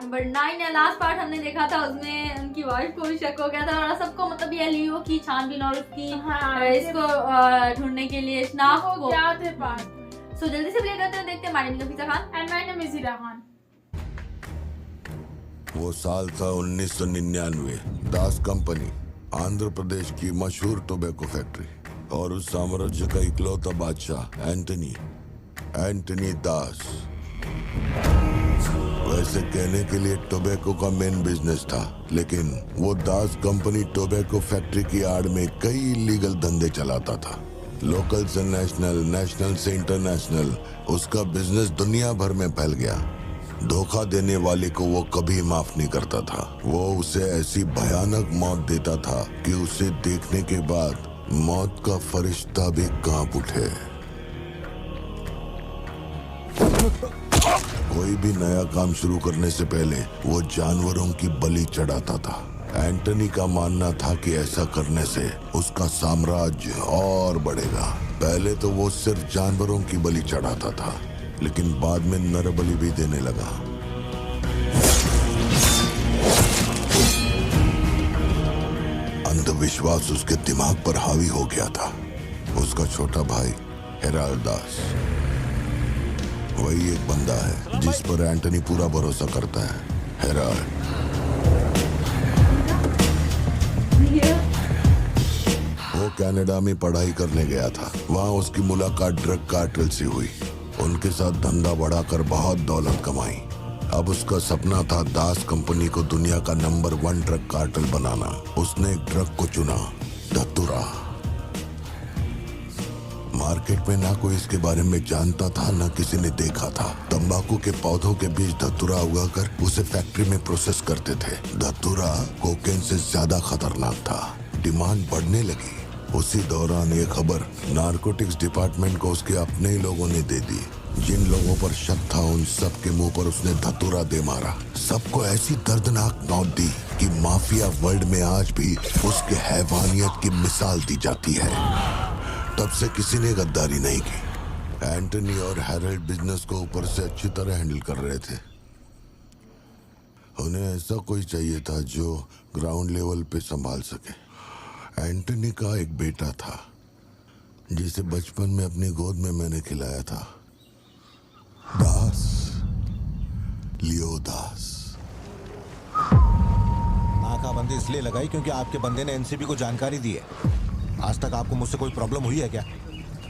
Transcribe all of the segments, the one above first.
Number 9 या last part हमने देखा था, उसमें उनकी वाइफ को भी शक हो गया था और सबको मतलब ये लियो की छानबीन और उसकी इसको ढूंढने के लिए शनाख्त को क्या थे पार्ट। सो जल्दी से प्ले करते हैं, देखते हैं। My name is Nafisa Khan and my name is Hira Khan. वो साल था 1999। दास कंपनी, आंध्र प्रदेश की मशहूर टोबैको फैक्ट्री, और उस साम्राज्य का इकलौता बादशाह एंटनी दास। वैसे कहने के लिए टोबैको का मेन बिजनेस था, लेकिन वो दास कंपनी टोबैको फैक्ट्री की आड़ में कई इलीगल धंधे चलाता था। लोकल से नेशनल, नेशनल से इंटरनेशनल, उसका बिजनेस दुनिया भर में फैल गया। धोखा देने वाले को वो कभी माफ नहीं करता था। वो उसे ऐसी भयानक मौत देता था कि उसे देखने के बाद मौत का फरिश्ता भी कांप उठे। कोई भी नया काम शुरू करने से पहले वो जानवरों की बलि चढ़ाता था। एंटनी का मानना था कि ऐसा करने से उसका साम्राज्य और बढ़ेगा। पहले तो वो सिर्फ जानवरों की बलि चढ़ाता था, लेकिन बाद में नर बलि भी देने लगा। अंधविश्वास उसके दिमाग पर हावी हो गया था। उसका छोटा भाई हेराल्ड दास, वही एक बंदा है जिस पर एंटनी पूरा भरोसा करता है। हेराल्ड वो कनाडा में पढ़ाई करने गया था। वहाँ उसकी मुलाकात ड्रग कार्टेल से हुई। उनके साथ धंधा बढ़ाकर बहुत दौलत कमाई। अब उसका सपना था दास कंपनी को दुनिया का नंबर 1 ड्रग कार्टेल बनाना। उसने एक ड्रग को चुना, धतूरा। मार्केट में ना कोई इसके बारे में जानता था, ना किसी ने देखा था। तंबाकू के पौधों के बीच धतूरा उगाकर उसे फैक्ट्री में प्रोसेस करते थे। धतूरा कोकेन से ज्यादा खतरनाक था। डिमांड बढ़ने लगी। उसी दौरान ये खबर नारकोटिक्स डिपार्टमेंट को उसके अपने ही लोगों ने दे दी। जिन लोगों पर शक था उन सब के मुंह पर उसने धतूरा दे मारा। सबको ऐसी दर्दनाक मौत दी कि माफिया वर्ल्ड में आज भी उसके हैवानियत की मिसाल दी जाती है। तब से किसी ने गद्दारी नहीं की। एंटनी और हैरल्ड बिजनेस को ऊपर से अच्छी तरह हैंडल कर रहे थे। उन्हें ऐसा कोई चाहिए था जो ग्राउंड लेवल पे संभाल सके। एंटनी का एक बेटा था जिसे बचपन में अपनी गोद में मैंने खिलाया था, दास, लियो दास। नाकाबंदी इसलिए लगाई क्योंकि आपके बंदे ने एनसीबी को जानकारी दी है। आज तक आपको मुझसे कोई प्रॉब्लम हुई है क्या?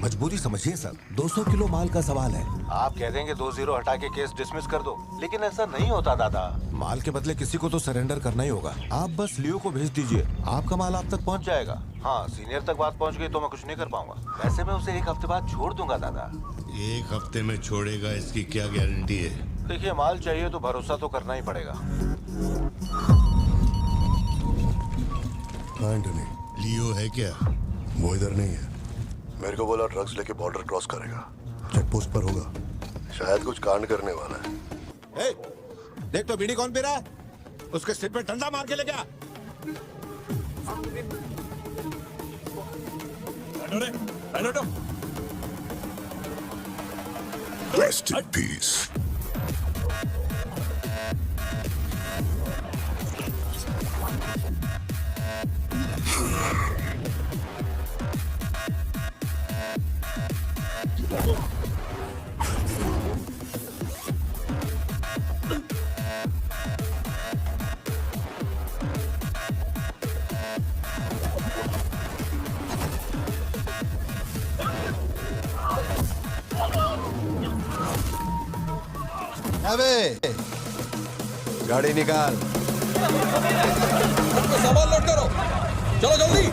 मजबूरी समझिए सर, 200 किलो माल का सवाल है। आप कह देंगे 2-0 हटा के केस डिसमिस कर दो, लेकिन ऐसा नहीं होता दादा। माल के बदले किसी को तो सरेंडर करना ही होगा। आप बस लियो को भेज दीजिए, आपका माल आप तक पहुंच जाएगा। हाँ, सीनियर तक बात पहुंच गई तो मैं कुछ नहीं कर पाऊंगा। वैसे मैं उसे 1 हफ्ते बाद छोड़ दूंगा दादा। 1 हफ्ते में छोड़ेगा, इसकी क्या गारंटी है? देखिए, माल चाहिए तो भरोसा तो करना ही पड़ेगा। एंटनी, लियो है क्या? वो इधर नहीं है। मेरे को बोला ड्रग्स लेके बॉर्डर क्रॉस करेगा, चेक पोस्ट पर होगा। शायद कुछ कांड करने वाला है। देख तो बीड़ी कौन पी रहा है? उसके सिर पे डंडा मार के ले गया। Rest in peace. अबे गाड़ी निकाल। सामान लोड करो, चलो जल्दी।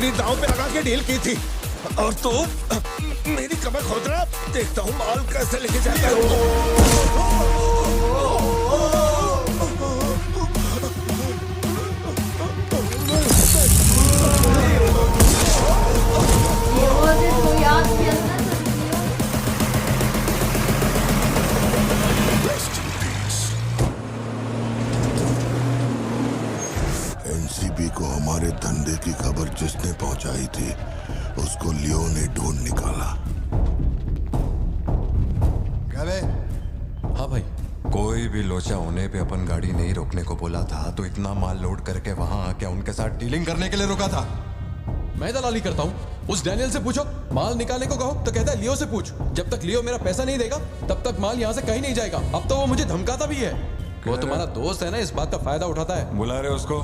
नौकरी दांव पे लगा के डील की थी और तू मेरी कमर खोद रहा। देखता हूँ माल कैसे लेके जाता है। तो याद किया था एनसीबी को हमारे धंधे की खबर जिसने पहुंचाई थी उसको लियो ने ढूंढ निकाला। क्या बे? हाँ भाई, कोई भी लोचा होने पे अपन गाड़ी नहीं रोकने को बोला था तो इतना माल लोड करके वहां आके उनके साथ डीलिंग करने के लिए रुका था। मैं दलाली करता हूँ। उस डैनियल से पूछो, माल निकालने को कहो तो कहता है लियो से पूछ। जब तक लियो मेरा पैसा नहीं देगा तब तक माल यहाँ से कहीं नहीं जाएगा। अब तो वो मुझे धमकाता भी है। वो तुम्हारा दोस्त है ना, इस बात का फायदा उठाता है। बुला रहे उसको?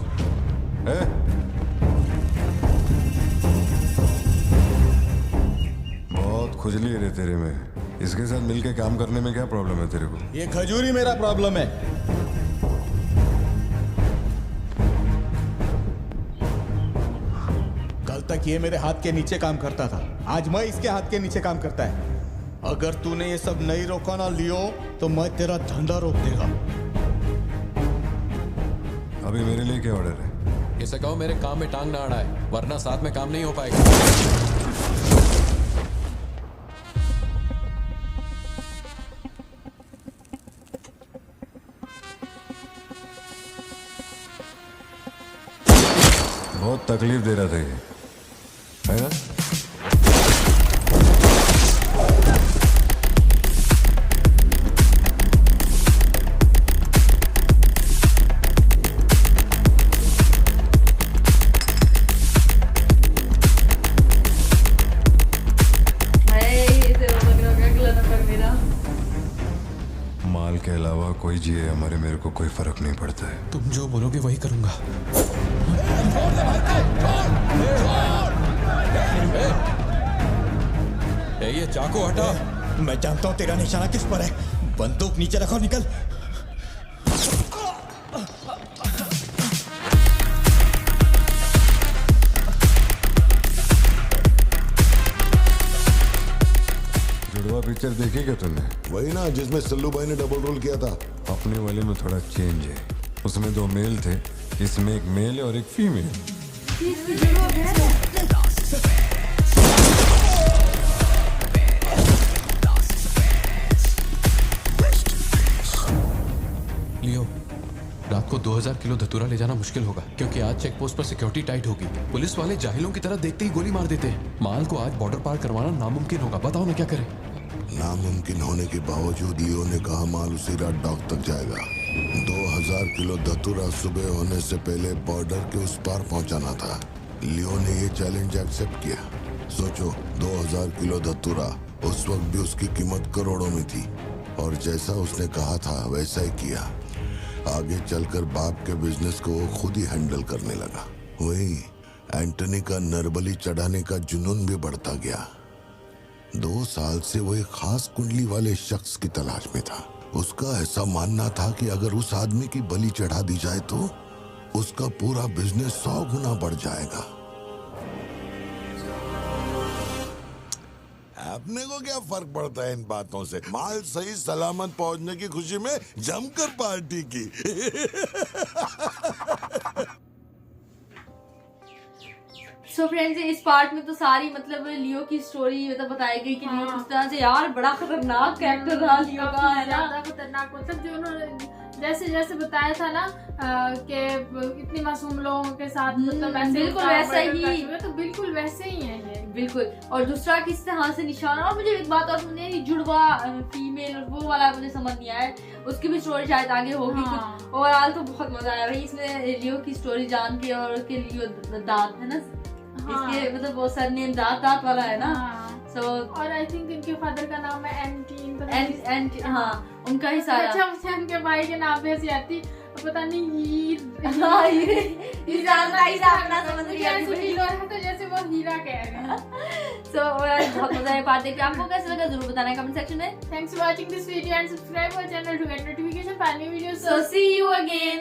बहुत खुजली है रे तेरे में। इसके साथ मिलके काम करने में क्या प्रॉब्लम है तेरे को? ये खजूरी मेरा प्रॉब्लम है। कल तक ये मेरे हाथ के नीचे काम करता था, आज मैं इसके हाथ के नीचे काम करता है। अगर तूने ये सब नहीं रोका ना लियो तो मैं तेरा धंधा रोक देगा। अभी मेरे लिए क्या ऑर्डर है? इसे कहो मेरे काम में टांग ना अड़ाए, वरना साथ में काम नहीं हो पाएगा। बहुत तकलीफ दे रहा था ये, है ना? माल के अलावा कोई जिए हमारे, मेरे को कोई फर्क नहीं पड़ता है। तुम जो बोलोगे वही करूंगा। ये चाकू हटा। मैं जानता हूं तेरा निशाना किस पर है। बंदूक नीचे रखो, निकल। जुड़वा पिक्चर देखी क्या तूने? वही ना जिसमें सल्लू भाई ने डबल रोल किया था। अपने वाले में थोड़ा चेंज है। उसमें 2 मेल थे, इसमें एक मेल है और एक फीमेल। लियो, रात को 2000 किलो धतूरा ले जाना मुश्किल होगा क्योंकि आज चेक पोस्ट पर सिक्योरिटी टाइट होगी। पुलिस वाले जाहिलों की तरह देखते ही गोली मार देते हैं। माल को आज बॉर्डर पार करवाना नामुमकिन होगा। बताओ ना क्या करें? नामुमकिन होने के बावजूद लियो ने कहा माल उसी रात डॉक तक जाएगा। 2000 किलो धतूरा सुबह होने से पहले बॉर्डर के उस पार पहुंचाना था। लियो ने ये चैलेंज एक्सेप्ट किया। सोचो, 2000 किलो धतूरा, उस वक्त भी उसकी कीमत करोड़ों में थी और जैसा उसने कहा था वैसा ही किया। आगे चलकर बाप के बिजनेस को वो खुद ही हैंडल करने लगा। वही एंटनी का नरबली चढ़ाने का जुनून भी बढ़ता गया। 2 साल से वो एक खास कुंडली वाले शख्स की तलाश में था। उसका ऐसा मानना था कि अगर उस आदमी की बलि चढ़ा दी जाए तो उसका पूरा बिजनेस 100 गुना बढ़ जाएगा। अपने को क्या फर्क पड़ता है इन बातों से? माल सही सलामत पहुंचने की खुशी में जमकर पार्टी की। सो फ्रेंड्स, इस पार्ट में तो सारी मतलब लियो की स्टोरी मतलब बताई गई कि लियो किस तरह से यार बड़ा खतरनाक कैरेक्टर रहा लियो का, है ना? ज्यादा खतरनाक। मतलब जो उन्होंने जैसे जैसे बताया था ना कि इतनी मासूम लोगों के साथ मतलब बिल्कुल वैसा ही, तो बिल्कुल वैसे ही है ये। बिल्कुल। और दूसरा किस तरह से निशाना। और मुझे एक बात और सुनिए, जुड़वा फीमेल और वो वाला मुझे समझ नहीं आया, उसकी भी स्टोरी शायद आगे होगी। कुछ ओवरऑल तो बहुत मजा आया भाई इसमें लियो की स्टोरी जान के। और उसके लियो दांत है ना, इसके मतलब वो सरनेम दांत वाला है ना। सो और आई थिंक इनके फादर का नाम है एंटी। हाँ, उनका ही सारा। अच्छा, मुझे उनके भाई के नाम पे ऐसी आती, पता नहीं जैसे वो हीरा कह रहे हैं। सो बहुत मजा आया पार्ट देख के। आपको कैसा लगा जरूर बताना कमेंट सेक्शन में। Thanks for watching this video and subscribe our channel to get notification for new videos. So see you again.